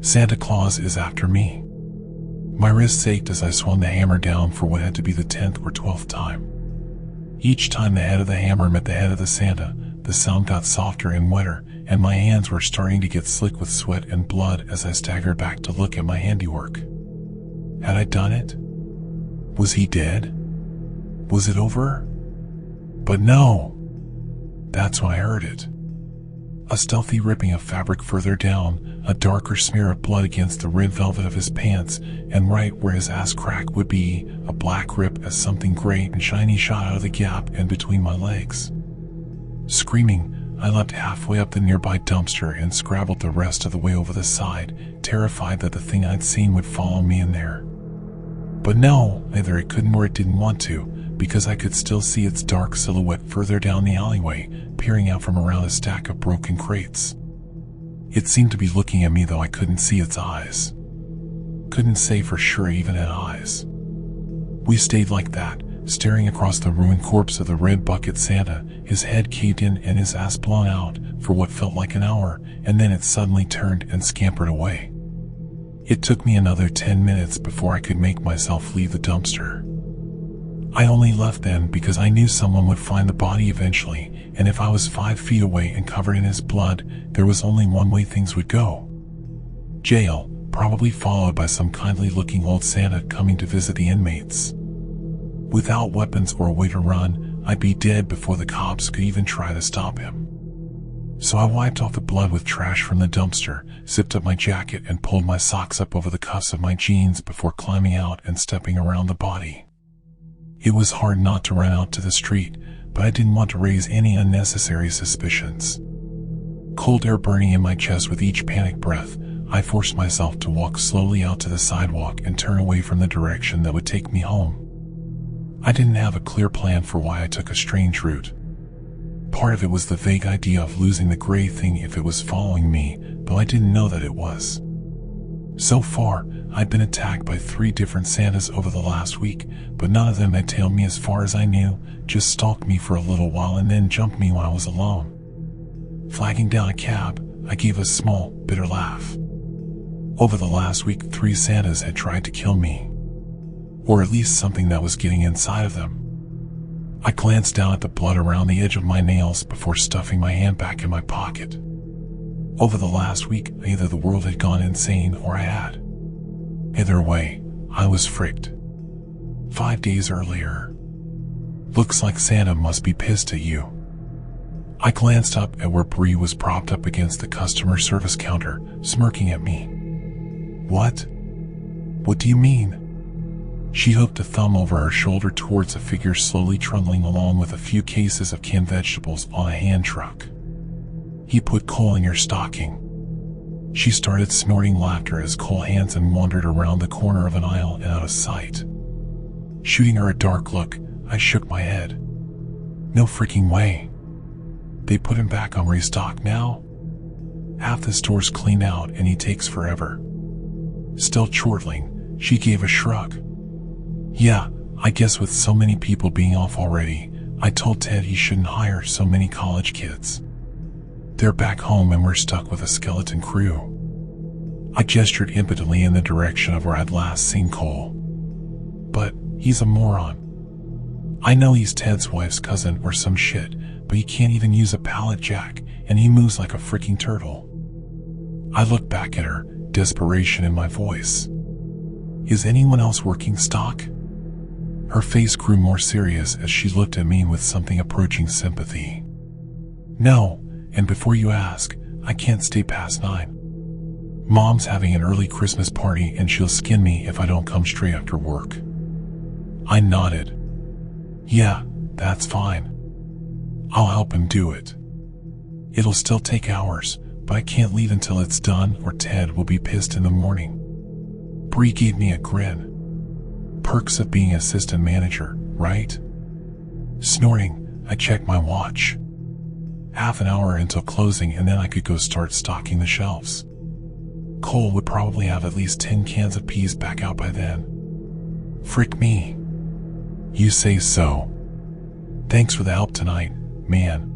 Santa Claus is after me. My wrists ached as I swung the hammer down for what had to be the 10th or 12th time. Each time the head of the hammer met the head of the Santa, the sound got softer and wetter, and my hands were starting to get slick with sweat and blood as I staggered back to look at my handiwork. Had I done it? Was he dead? Was it over? But no! That's when I heard it. A stealthy ripping of fabric further down, a darker smear of blood against the red velvet of his pants, and right where his ass crack would be, a black rip as something gray and shiny shot out of the gap in between my legs. Screaming, I leapt halfway up the nearby dumpster and scrabbled the rest of the way over the side, terrified that the thing I'd seen would follow me in there. But no, either it couldn't or it didn't want to, because I could still see its dark silhouette further down the alleyway, peering out from around a stack of broken crates. It seemed to be looking at me, though I couldn't see its eyes. Couldn't say for sure it even had eyes. We stayed like that, staring across the ruined corpse of the red bucket Santa, his head caved in and his ass blown out, for what felt like an hour, and then it suddenly turned and scampered away. It took me another 10 minutes before I could make myself leave the dumpster. I only left then because I knew someone would find the body eventually, and if I was 5 feet away and covered in his blood, there was only one way things would go. Jail, probably followed by some kindly-looking old Santa coming to visit the inmates. Without weapons or a way to run, I'd be dead before the cops could even try to stop him. So I wiped off the blood with trash from the dumpster, zipped up my jacket and pulled my socks up over the cuffs of my jeans before climbing out and stepping around the body. It was hard not to run out to the street, but I didn't want to raise any unnecessary suspicions. Cold air burning in my chest with each panic breath, I forced myself to walk slowly out to the sidewalk and turn away from the direction that would take me home. I didn't have a clear plan for why I took a strange route. Part of it was the vague idea of losing the gray thing if it was following me, though I didn't know that it was. So far, I'd been attacked by 3 different Santas over the last week, but none of them had tailed me as far as I knew, just stalked me for a little while and then jumped me when I was alone. Flagging down a cab, I gave a small, bitter laugh. Over the last week, 3 Santas had tried to kill me. Or at least something that was getting inside of them. I glanced down at the blood around the edge of my nails before stuffing my hand back in my pocket. Over the last week, either the world had gone insane or I had. Either way, I was fricked. 5 days earlier. Looks like Santa must be pissed at you. I glanced up at where Bree was propped up against the customer service counter, smirking at me. What? What do you mean? She hooked a thumb over her shoulder towards a figure slowly trundling along with a few cases of canned vegetables on a hand truck. He put coal in your stocking. She started snorting laughter as Cole Hansen wandered around the corner of an aisle and out of sight. Shooting her a dark look, I shook my head. No freaking way. They put him back on restock now? Half the store's cleaned out and he takes forever. Still chortling, she gave a shrug. Yeah, I guess with so many people being off already, I told Ted he shouldn't hire so many college kids. They're back home and we're stuck with a skeleton crew. I gestured impotently in the direction of where I'd last seen Cole. But he's a moron. I know he's Ted's wife's cousin or some shit, but he can't even use a pallet jack, and he moves like a freaking turtle. I looked back at her, desperation in my voice. Is anyone else working stock? Her face grew more serious as she looked at me with something approaching sympathy. No, and before you ask, I can't stay past 9. Mom's having an early Christmas party and she'll skin me if I don't come straight after work. I nodded. Yeah, that's fine. I'll help him do it. It'll still take hours, but I can't leave until it's done or Ted will be pissed in the morning. Bree gave me a grin. Perks of being assistant manager, right? Snorting, I checked my watch. Half an hour until closing and then I could go start stocking the shelves. Cole would probably have at least 10 cans of peas back out by then. Frick me. You say so. Thanks for the help tonight, man.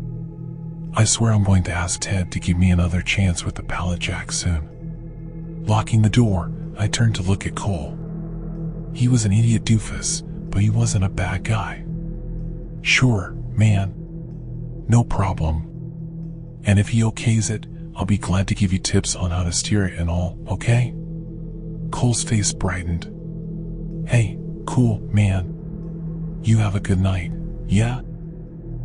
I swear I'm going to ask Ted to give me another chance with the pallet jack soon. Locking the door, I turned to look at Cole. He was an idiot doofus, but he wasn't a bad guy. "Sure, man. No problem. And if he okays it, I'll be glad to give you tips on how to steer it and all, okay?" Cole's face brightened. "Hey, cool, man. You have a good night, yeah?"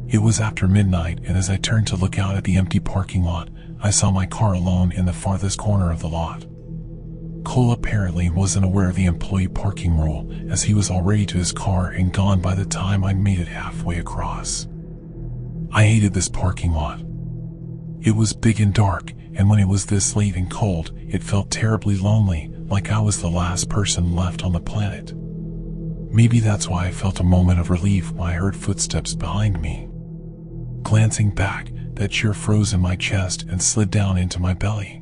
It was after midnight, and as I turned to look out at the empty parking lot, I saw my car alone in the farthest corner of the lot. Cole apparently wasn't aware of the employee parking rule, as he was already to his car and gone by the time I made it halfway across. I hated this parking lot. It was big and dark, and when it was this late and cold, it felt terribly lonely, like I was the last person left on the planet. Maybe that's why I felt a moment of relief when I heard footsteps behind me. Glancing back, that chill froze in my chest and slid down into my belly.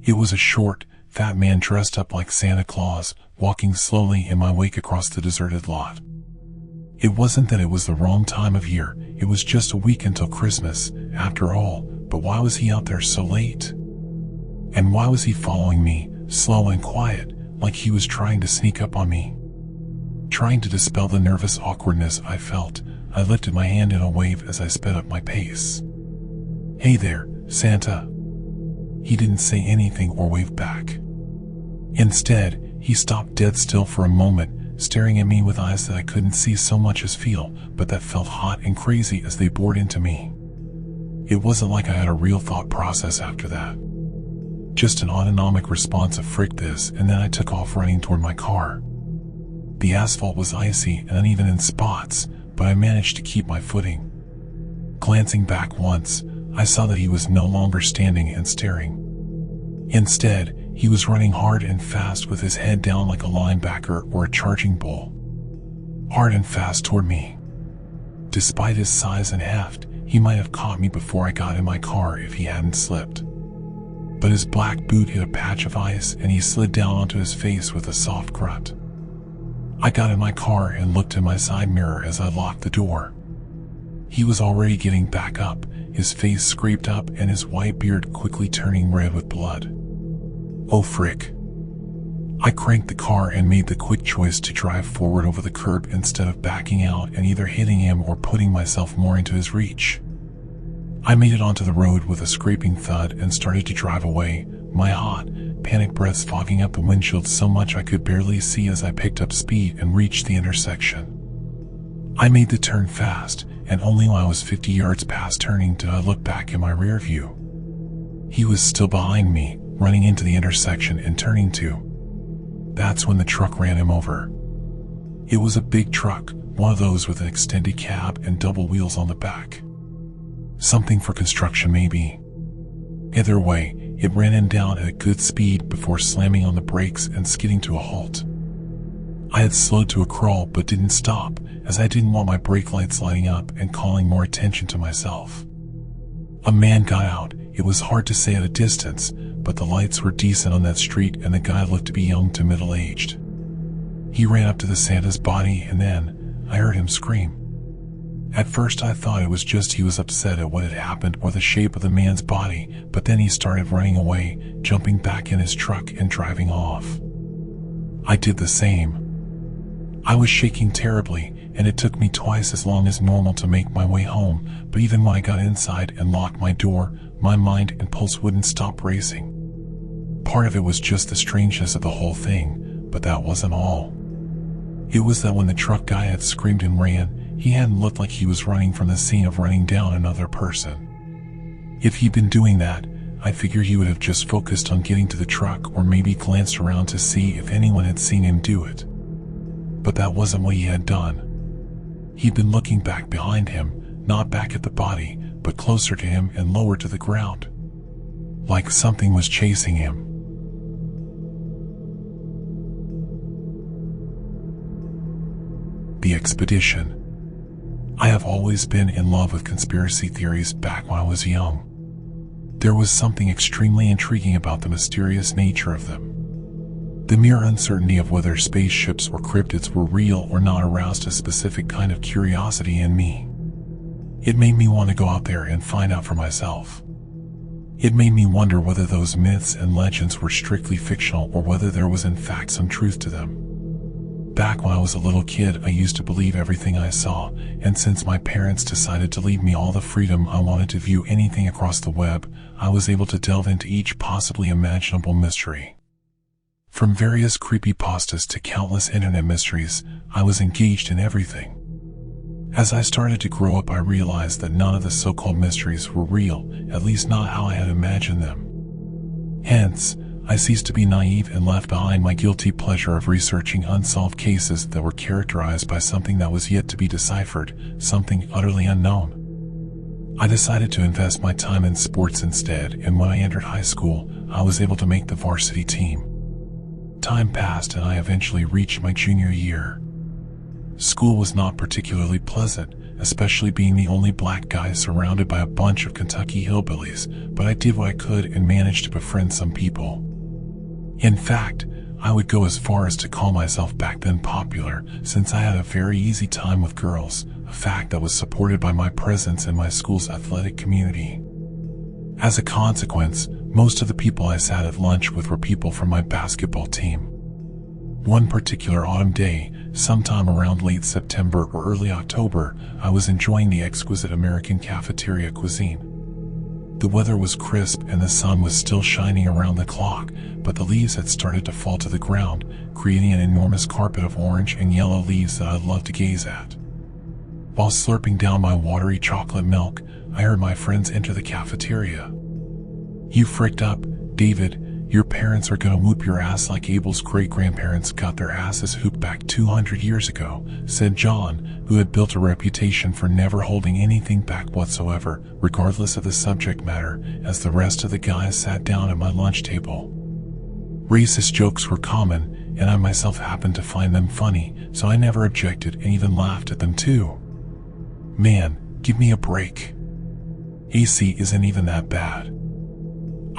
It was a short, fat man dressed up like Santa Claus, walking slowly in my wake across the deserted lot. It wasn't that it was the wrong time of year, it was just a week until Christmas, after all, but why was he out there so late? And why was he following me, slow and quiet, like he was trying to sneak up on me? Trying to dispel the nervous awkwardness I felt, I lifted my hand in a wave as I sped up my pace. "Hey there, Santa." He didn't say anything or wave back. Instead, he stopped dead still for a moment, staring at me with eyes that I couldn't see so much as feel, but that felt hot and crazy as they bored into me. It wasn't like I had a real thought process after that. Just an autonomic response of "frick this," and then I took off running toward my car. The asphalt was icy and uneven in spots, but I managed to keep my footing. Glancing back once, I saw that he was no longer standing and staring. Instead, he was running hard and fast with his head down like a linebacker or a charging bull. Hard and fast toward me. Despite his size and heft, he might have caught me before I got in my car if he hadn't slipped. But his black boot hit a patch of ice and he slid down onto his face with a soft grunt. I got in my car and looked in my side mirror as I locked the door. He was already getting back up, his face scraped up and his white beard quickly turning red with blood. Oh frick. I cranked the car and made the quick choice to drive forward over the curb instead of backing out and either hitting him or putting myself more into his reach. I made it onto the road with a scraping thud and started to drive away, my hot, panic breaths fogging up the windshield so much I could barely see as I picked up speed and reached the intersection. I made the turn fast, and only when I was 50 yards past turning did I look back in my rear view. He was still behind me, running into the intersection and turning too. That's when the truck ran him over. It was a big truck, one of those with an extended cab and double wheels on the back. Something for construction maybe. Either way, it ran him down at a good speed before slamming on the brakes and skidding to a halt. I had slowed to a crawl but didn't stop, as I didn't want my brake lights lighting up and calling more attention to myself. A man got out. It was hard to say at a distance, but the lights were decent on that street and the guy looked to be young to middle-aged. He ran up to the Santa's body and then I heard him scream. At first I thought it was just he was upset at what had happened or the shape of the man's body, but then he started running away, jumping back in his truck and driving off. I did the same. I was shaking terribly, and it took me twice as long as normal to make my way home, but even when I got inside and locked my door, my mind and pulse wouldn't stop racing. Part of it was just the strangeness of the whole thing, but that wasn't all. It was that when the truck guy had screamed and ran, he hadn't looked like he was running from the scene of running down another person. If he'd been doing that, I figured he would have just focused on getting to the truck or maybe glanced around to see if anyone had seen him do it. But that wasn't what he had done. He'd been looking back behind him, not back at the body, but closer to him and lower to the ground. Like something was chasing him. The expedition. I have always been in love with conspiracy theories back when I was young. There was something extremely intriguing about the mysterious nature of them. The mere uncertainty of whether spaceships or cryptids were real or not aroused a specific kind of curiosity in me. It made me want to go out there and find out for myself. It made me wonder whether those myths and legends were strictly fictional or whether there was in fact some truth to them. Back when I was a little kid, I used to believe everything I saw, and since my parents decided to leave me all the freedom I wanted to view anything across the web, I was able to delve into each possibly imaginable mystery. From various creepypastas to countless internet mysteries, I was engaged in everything. As I started to grow up, I realized that none of the so-called mysteries were real, at least not how I had imagined them. Hence, I ceased to be naive and left behind my guilty pleasure of researching unsolved cases that were characterized by something that was yet to be deciphered, something utterly unknown. I decided to invest my time in sports instead, and when I entered high school, I was able to make the varsity team. Time passed and I eventually reached my junior year. School was not particularly pleasant, especially being the only black guy surrounded by a bunch of Kentucky hillbillies, but I did what I could and managed to befriend some people. In fact, I would go as far as to call myself back then popular, since I had a very easy time with girls, a fact that was supported by my presence in my school's athletic community. As a consequence, most of the people I sat at lunch with were people from my basketball team. One particular autumn day, sometime around late September or early October, I was enjoying the exquisite American cafeteria cuisine. The weather was crisp and the sun was still shining around the clock, but the leaves had started to fall to the ground, creating an enormous carpet of orange and yellow leaves that I loved to gaze at. While slurping down my watery chocolate milk, I heard my friends enter the cafeteria. "You fricked up, David. Your parents are gonna whoop your ass like Abel's great-grandparents got their asses whooped back 200 years ago," said John, who had built a reputation for never holding anything back whatsoever, regardless of the subject matter, as the rest of the guys sat down at my lunch table. Racist jokes were common, and I myself happened to find them funny, so I never objected and even laughed at them too. Man, give me a break. AC isn't even that bad.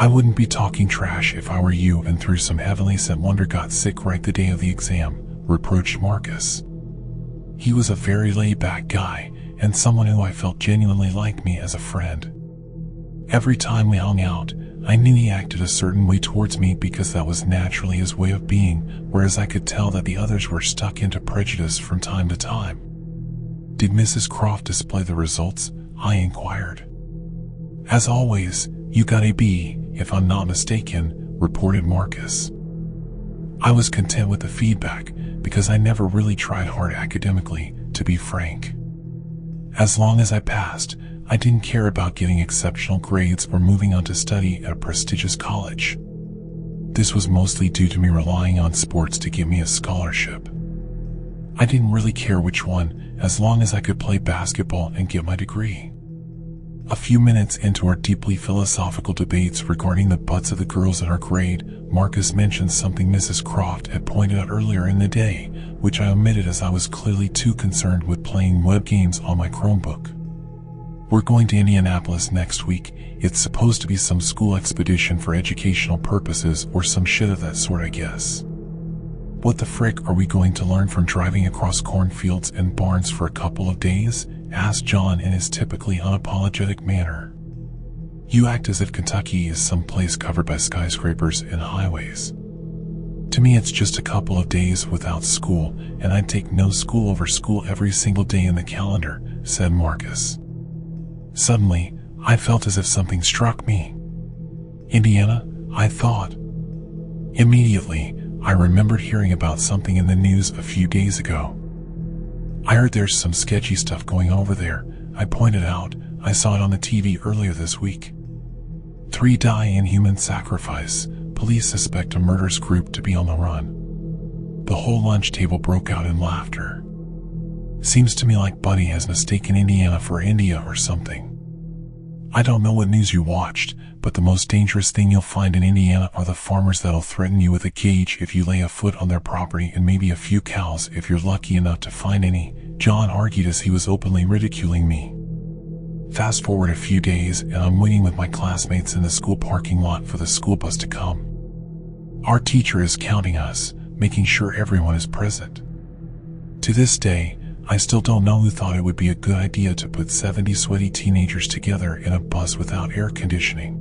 I wouldn't be talking trash if I were you and through some heavenly sent wonder got sick right the day of the exam, reproached Marcus. He was a very laid-back guy, and someone who I felt genuinely liked me as a friend. Every time we hung out, I knew he acted a certain way towards me because that was naturally his way of being, whereas I could tell that the others were stuck into prejudice from time to time. "Did Mrs. Croft display the results?" I inquired. "As always, you got a B, if I'm not mistaken," reported Marcus. I was content with the feedback, because I never really tried hard academically, to be frank. As long as I passed, I didn't care about getting exceptional grades or moving on to study at a prestigious college. This was mostly due to me relying on sports to give me a scholarship. I didn't really care which one, as long as I could play basketball and get my degree. A few minutes into our deeply philosophical debates regarding the butts of the girls in our grade, Marcus mentioned something Mrs. Croft had pointed out earlier in the day, which I omitted as I was clearly too concerned with playing web games on my Chromebook. "We're going to Indianapolis next week. It's supposed to be some school expedition for educational purposes or some shit of that sort, I guess." "What the frick are we going to learn from driving across cornfields and barns for a couple of days?" asked John in his typically unapologetic manner. "You act as if Kentucky is some place covered by skyscrapers and highways. To me it's just a couple of days without school, and I'd take no school over school every single day in the calendar," said Marcus. Suddenly, I felt as if something struck me. Indiana, I thought. Immediately, I remembered hearing about something in the news a few days ago. "I heard there's some sketchy stuff going over there," I pointed out. "I saw it on the TV earlier this week. 3 die in human sacrifice. Police suspect a murderous group to be on the run." The whole lunch table broke out in laughter. "Seems to me like Buddy has mistaken Indiana for India or something. I don't know what news you watched, but the most dangerous thing you'll find in Indiana are the farmers that'll threaten you with a gauge if you lay a foot on their property, and maybe a few cows if you're lucky enough to find any," John argued as he was openly ridiculing me. Fast forward a few days and I'm waiting with my classmates in the school parking lot for the school bus to come. Our teacher is counting us, making sure everyone is present. To this day, I still don't know who thought it would be a good idea to put 70 sweaty teenagers together in a bus without air conditioning.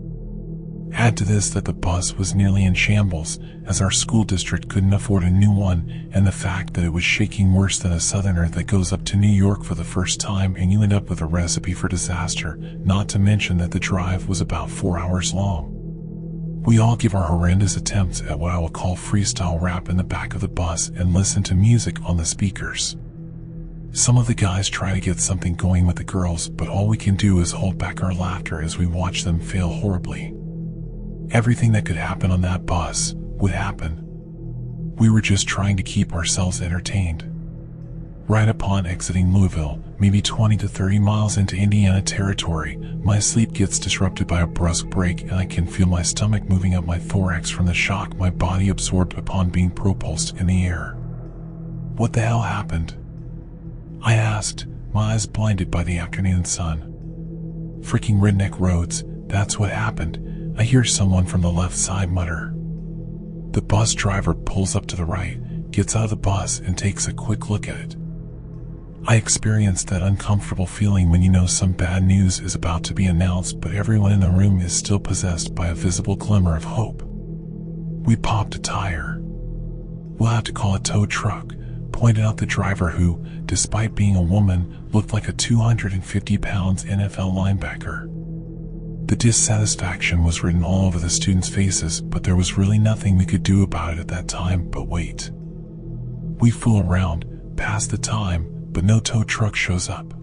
Add to this that the bus was nearly in shambles, as our school district couldn't afford a new one, and the fact that it was shaking worse than a southerner that goes up to New York for the first time, and you end up with a recipe for disaster, not to mention that the drive was about 4 hours long. We all give our horrendous attempts at what I will call freestyle rap in the back of the bus and listen to music on the speakers. Some of the guys try to get something going with the girls, but all we can do is hold back our laughter as we watch them fail horribly. Everything that could happen on that bus would happen. We were just trying to keep ourselves entertained. Right upon exiting Louisville, maybe 20 to 30 miles into Indiana territory, my sleep gets disrupted by a brusque break, and I can feel my stomach moving up my thorax from the shock my body absorbed upon being propulsed in the air. What the hell happened? I asked, my eyes blinded by the afternoon sun. Freaking redneck roads, that's what happened, I hear someone from the left side mutter. The bus driver pulls up to the right, gets out of the bus, and takes a quick look at it. I experienced that uncomfortable feeling when you know some bad news is about to be announced, but everyone in the room is still possessed by a visible glimmer of hope. We popped a tire. We'll have to call a tow truck, pointed out the driver who, despite being a woman, looked like a 250-pound NFL linebacker. The dissatisfaction was written all over the students' faces, but there was really nothing we could do about it at that time but wait. We fool around, pass the time, but no tow truck shows up.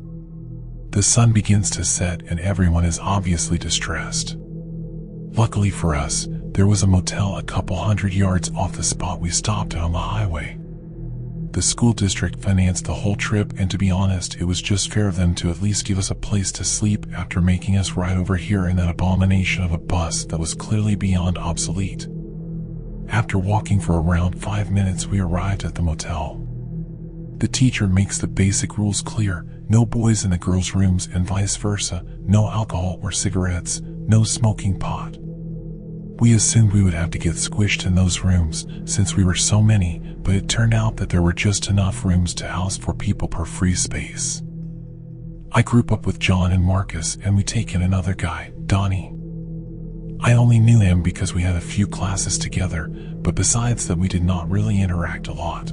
The sun begins to set and everyone is obviously distressed. Luckily for us, there was a motel a couple hundred yards off the spot we stopped at on the highway. The school district financed the whole trip, and to be honest, it was just fair of them to at least give us a place to sleep after making us ride over here in that abomination of a bus that was clearly beyond obsolete. After walking for around 5 minutes, we arrived at the motel. The teacher makes the basic rules clear: no boys in the girls' rooms and vice versa, no alcohol or cigarettes, no smoking pot. We assumed we would have to get squished in those rooms since we were so many, but it turned out that there were just enough rooms to house 4 people per free space. I group up with John and Marcus, and we take in another guy, Donnie. I only knew him because we had a few classes together, but besides that we did not really interact a lot.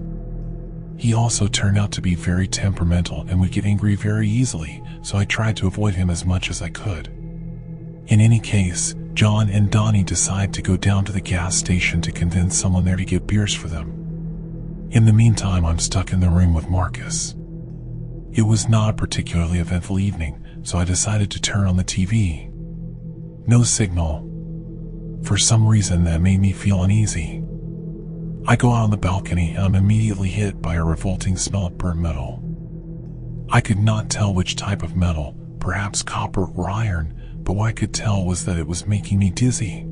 He also turned out to be very temperamental and would get angry very easily, so I tried to avoid him as much as I could. In any case, John and Donnie decide to go down to the gas station to convince someone there to get beers for them. In the meantime, I'm stuck in the room with Marcus. It was not a particularly eventful evening, so I decided to turn on the TV. No signal. For some reason that made me feel uneasy. I go out on the balcony and I'm immediately hit by a revolting smell of burnt metal. I could not tell which type of metal, perhaps copper or iron, but what I could tell was that it was making me dizzy.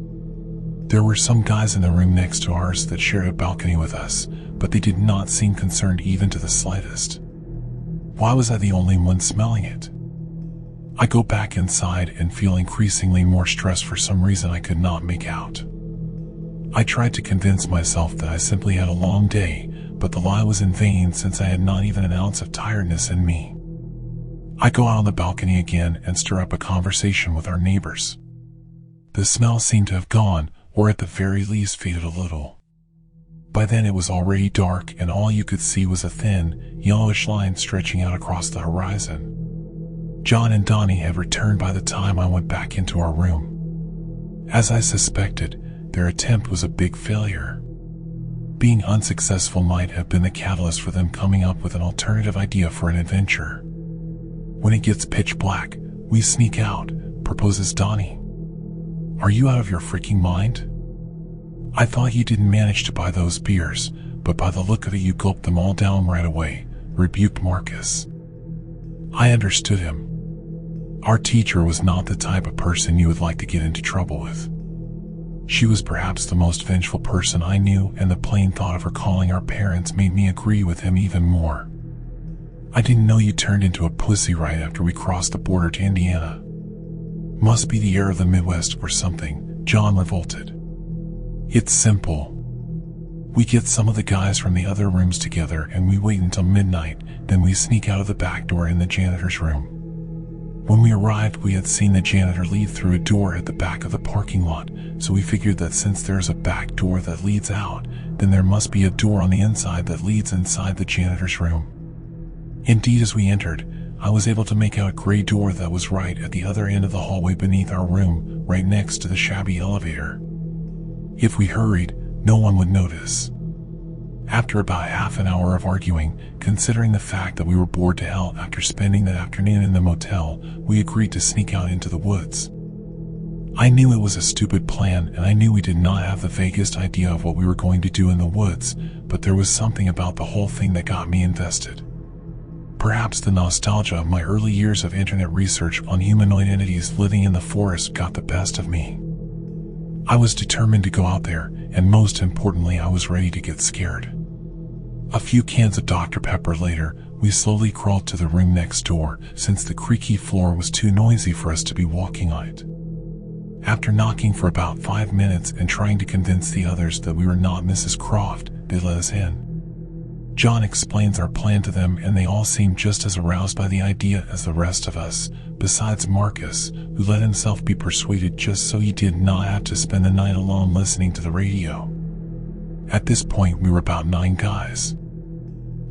There were some guys in the room next to ours that shared a balcony with us, but they did not seem concerned even to the slightest. Why was I the only one smelling it? I go back inside and feel increasingly more stressed for some reason I could not make out. I tried to convince myself that I simply had a long day, but the lie was in vain since I had not even an ounce of tiredness in me. I go out on the balcony again and stir up a conversation with our neighbors. The smell seemed to have gone, or at the very least faded a little. By then it was already dark and all you could see was a thin, yellowish line stretching out across the horizon. John and Donnie had returned by the time I went back into our room. As I suspected, their attempt was a big failure. Being unsuccessful might have been the catalyst for them coming up with an alternative idea for an adventure. When it gets pitch black, we sneak out, proposes Donnie. Are you out of your freaking mind? I thought you didn't manage to buy those beers, but by the look of it you gulped them all down right away, rebuked Marcus. I understood him. Our teacher was not the type of person you would like to get into trouble with. She was perhaps the most vengeful person I knew, and the plain thought of her calling our parents made me agree with him even more. I didn't know you turned into a pussy right after we crossed the border to Indiana. Must be the air of the Midwest or something, John revolted. It's simple. We get some of the guys from the other rooms together and we wait until midnight, then we sneak out of the back door in the janitor's room. When we arrived, we had seen the janitor leave through a door at the back of the parking lot, so we figured that since there's a back door that leads out, then there must be a door on the inside that leads inside the janitor's room. Indeed, as we entered, I was able to make out a gray door that was right at the other end of the hallway beneath our room, right next to the shabby elevator. If we hurried, no one would notice. After about half an hour of arguing, considering the fact that we were bored to hell after spending the afternoon in the motel, we agreed to sneak out into the woods. I knew it was a stupid plan, and I knew we did not have the vaguest idea of what we were going to do in the woods, but there was something about the whole thing that got me invested. Perhaps the nostalgia of my early years of internet research on humanoid entities living in the forest got the best of me. I was determined to go out there, and most importantly, I was ready to get scared. A few cans of Dr. Pepper later, we slowly crawled to the room next door, since the creaky floor was too noisy for us to be walking on it. After knocking for about 5 minutes and trying to convince the others that we were not Mrs. Croft, they let us in. John explains our plan to them, and they all seem just as aroused by the idea as the rest of us, besides Marcus, who let himself be persuaded just so he did not have to spend the night alone listening to the radio. At this point, we were about 9 guys.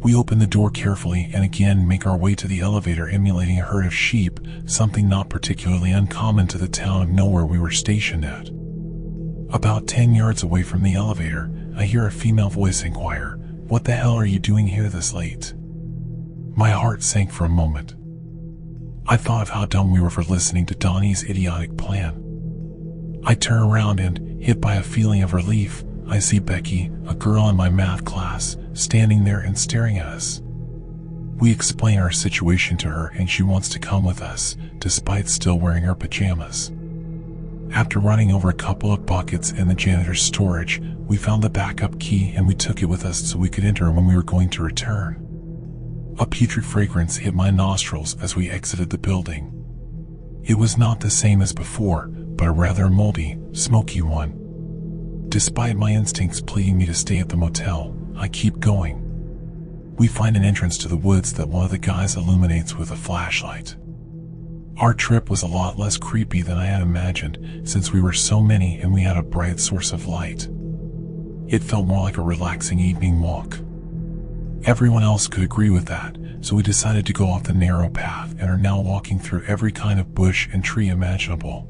We open the door carefully and again make our way to the elevator, emulating a herd of sheep, something not particularly uncommon to the town of nowhere we were stationed at. About 10 yards away from the elevator, I hear a female voice inquire, "What the hell are you doing here this late?" My heart sank for a moment. I thought of how dumb we were for listening to Donnie's idiotic plan. I turn around and, hit by a feeling of relief, I see Becky, a girl in my math class, standing there and staring at us. We explain our situation to her and she wants to come with us, despite still wearing her pajamas. After running over a couple of buckets in the janitor's storage, we found the backup key and we took it with us so we could enter when we were going to return. A putrid fragrance hit my nostrils as we exited the building. It was not the same as before, but a rather moldy, smoky one. Despite my instincts pleading me to stay at the motel, I keep going. We find an entrance to the woods that one of the guys illuminates with a flashlight. Our trip was a lot less creepy than I had imagined, since we were so many and we had a bright source of light. It felt more like a relaxing evening walk. Everyone else could agree with that, so we decided to go off the narrow path and are now walking through every kind of bush and tree imaginable.